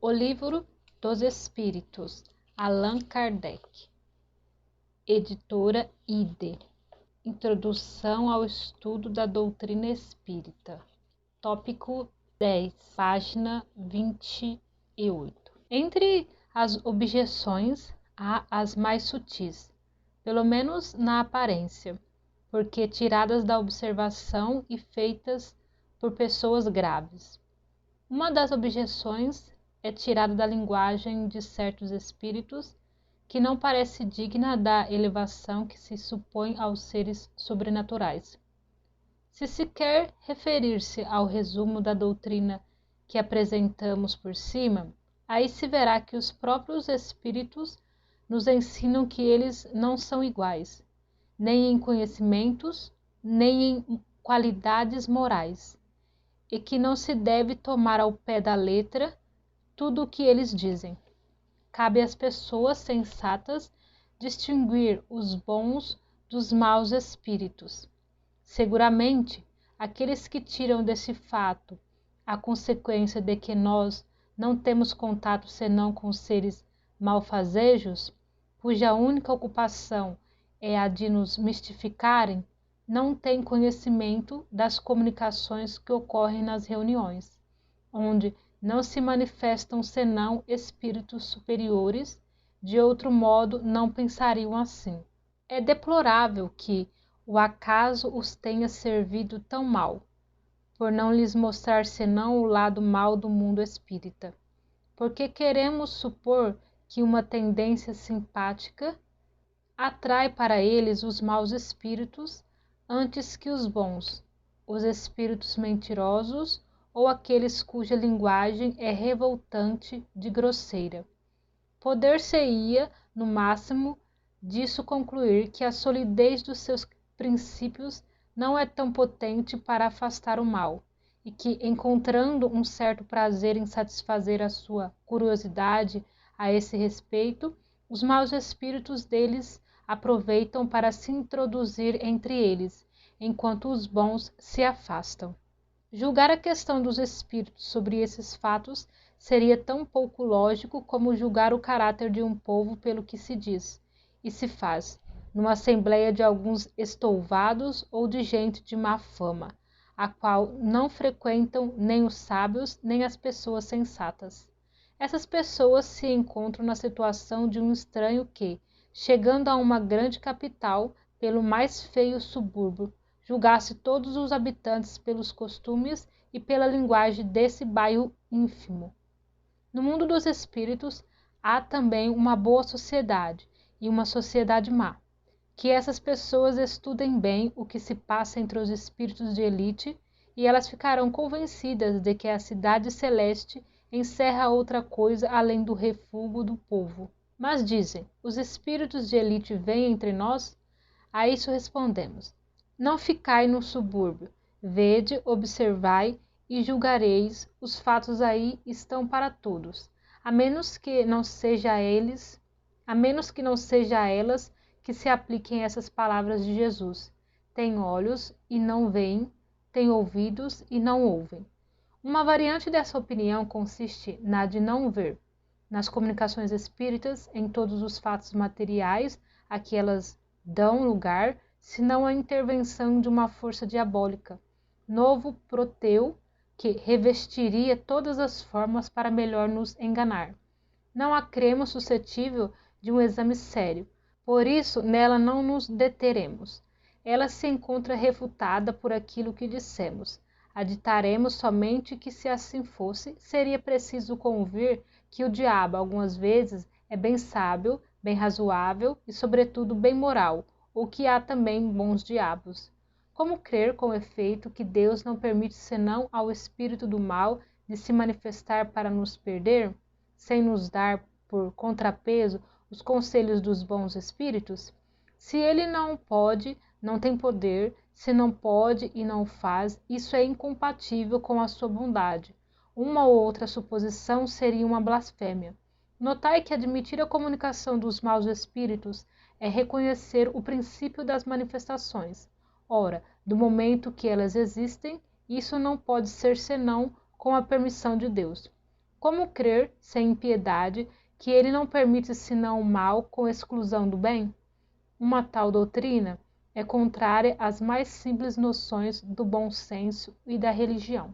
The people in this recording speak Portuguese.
O Livro dos Espíritos, Allan Kardec, editora IDE. Introdução ao estudo da doutrina espírita. Tópico 10, página 28. Entre as objeções há as mais sutis, pelo menos na aparência, porque tiradas da observação e feitas por pessoas graves. Uma das objeções é tirada da linguagem de certos espíritos, que não parece digna da elevação que se supõe aos seres sobrenaturais. Se se quer referir-se ao resumo da doutrina que apresentamos por cima, aí se verá que os próprios espíritos nos ensinam que eles não são iguais, nem em conhecimentos, nem em qualidades morais, e que não se deve tomar ao pé da letra tudo o que eles dizem. Cabe às pessoas sensatas distinguir os bons dos maus espíritos. Seguramente, aqueles que tiram desse fato a consequência de que nós não temos contato senão com seres malfazejos, cuja única ocupação é a de nos mistificarem, não têm conhecimento das comunicações que ocorrem nas reuniões, onde não se manifestam senão espíritos superiores, de outro modo não pensariam assim. É deplorável que o acaso os tenha servido tão mal, por não lhes mostrar senão o lado mau do mundo espírita, porque queremos supor que uma tendência simpática atrai para eles os maus espíritos antes que os bons, os espíritos mentirosos ou aqueles cuja linguagem é revoltante de grosseira. Poder-se-ia, no máximo, disso concluir que a solidez dos seus princípios não é tão potente para afastar o mal, e que, encontrando um certo prazer em satisfazer a sua curiosidade a esse respeito, os maus espíritos deles aproveitam para se introduzir entre eles, enquanto os bons se afastam. Julgar a questão dos espíritos sobre esses fatos seria tão pouco lógico como julgar o caráter de um povo pelo que se diz e se faz, numa assembleia de alguns estouvados ou de gente de má fama, a qual não frequentam nem os sábios nem as pessoas sensatas. Essas pessoas se encontram na situação de um estranho que, chegando a uma grande capital, pelo mais feio subúrbio, julgasse todos os habitantes pelos costumes e pela linguagem desse bairro ínfimo. No mundo dos espíritos há também uma boa sociedade e uma sociedade má. Que essas pessoas estudem bem o que se passa entre os espíritos de elite e elas ficarão convencidas de que a cidade celeste encerra outra coisa além do refúgio do povo. Mas dizem, os espíritos de elite vêm entre nós? A isso respondemos, não ficai no subúrbio, vede, observai e julgareis, os fatos aí estão para todos, a menos que não seja a elas que se apliquem essas palavras de Jesus. Tem olhos e não veem, tem ouvidos e não ouvem. Uma variante dessa opinião consiste na de não ver, nas comunicações espíritas, em todos os fatos materiais a que elas dão lugar, senão a intervenção de uma força diabólica, novo Proteu, que revestiria todas as formas para melhor nos enganar. Não a cremos suscetível de um exame sério, por isso nela não nos deteremos. Ela se encontra refutada por aquilo que dissemos. Aditaremos somente que, se assim fosse, seria preciso convir que o diabo, algumas vezes, é bem sábio, bem razoável e, sobretudo, bem moral, ou que há também bons diabos. Como crer, com efeito, que Deus não permite senão ao espírito do mal de se manifestar para nos perder, sem nos dar por contrapeso os conselhos dos bons espíritos? Se ele não pode, não tem poder, se não pode e não faz, isso é incompatível com a sua bondade. Uma ou outra suposição seria uma blasfêmia. Notai que admitir a comunicação dos maus espíritos é reconhecer o princípio das manifestações. Ora, do momento que elas existem, isso não pode ser senão com a permissão de Deus. Como crer, sem impiedade, que ele não permite senão o mal com exclusão do bem? Uma tal doutrina é contrária às mais simples noções do bom senso e da religião.